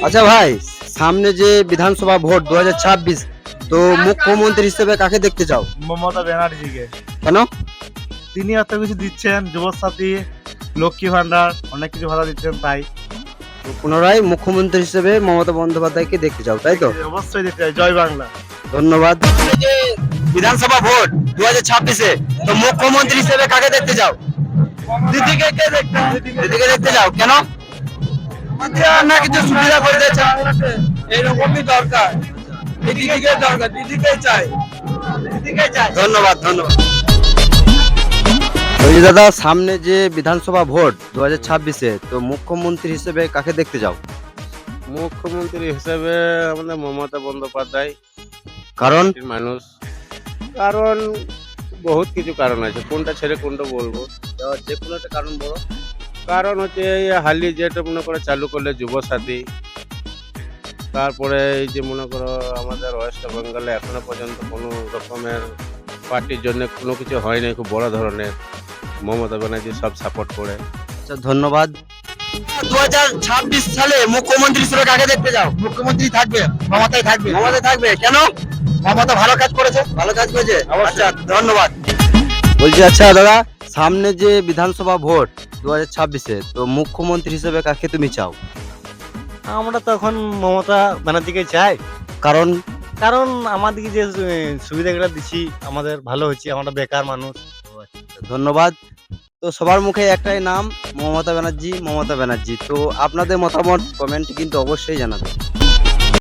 আচ্ছা ভাই, সামনে যে বিধানসভা ভোট 2026, তো মুখ্যমন্ত্রী হিসেবে কাকে দেখতে চাও? মমতা ব্যানার্জিকে। কেন? তিনি এত কিছু দিচ্ছেন, যুবসাথী, লক্ষ্মী ভান্ডার, অনেক কিছু ভাতা দিচ্ছেন, তাই তো পুনরায় মুখ্যমন্ত্রী হিসেবে মমতা বন্দ্যোপাধ্যায়কে দেখতে চাও, তাই তো? অবশ্যই দিতে চাই। জয় বাংলা। ধন্যবাদ। সামনে যে বিধানসভা ভোট 2026-এ, তো মুখ্যমন্ত্রী হিসেবে কাকে দেখতে চাও? দিদিকে দেখতে চাও, কেন? না কিছু সুবিধা করে দিয়েছে, এইরকমই দরকার, দিদিকে দরকার, দিদিকে চাই। ধন্যবাদ ধন্যবাদ। ওই যে দাদা, সামনে যে বিধানসভা ভোট 2026-এ, তো মুখ্যমন্ত্রী হিসেবে কাকে দেখতে চাও? মুখ্যমন্ত্রী হিসেবে আমাদের মমতা বন্দ্যোপাধ্যায়। কারণ? মানুষ, কারণ বহুত কিছু কারণ আছে, কোনটা ছেড়ে কোনটা বলবো। যে কোনো একটা কারণ বলো। কারণ হচ্ছে এই হালি যেটা মনে করে চালু করলে যুবসাথী, তারপরে এই যে মনে করো আমাদের ওয়েস্ট বেঙ্গলে এখনো পর্যন্ত কোনো রকমের পার্টির জন্য কোনো কিছু হয়নি, খুব বড় ধরনের। মমতা ব্যানার্জি সব সাপোর্ট করে। আচ্ছা, ধন্যবাদ। 2026 সালে মুখ্যমন্ত্রী হিসেবে কাকে দেখতে যাও? মুখ্যমন্ত্রী থাকবে, মমতাই থাকবে। মমতা থাকবে, কেন? মমতা ভালো কাজ করেছে। ভালো কাজ করেছে। অবশ্যই। আচ্ছা, ধন্যবাদ। বলছি, আচ্ছা দাদা, সামনে যে বিধানসভা ভোট 2026-এ, তো মুখ্যমন্ত্রী হিসেবে কাকে তুমি চাও? আমরা তো এখন মমতা ব্যানার্জিকে চাই, কারণ? কারণ আমাদেরকে যে সুবিধাগুলো দিচ্ছি আমাদের ভালো হচ্ছে, আমরা বেকার মানুষ। ধন্যবাদ। তো সবার মুখে একটাই নাম, মমতা ব্যানার্জি, মমতা ব্যানার্জি। তো আপনাদের মতামত কমেন্টে কিন্তু অবশ্যই জানাবেন।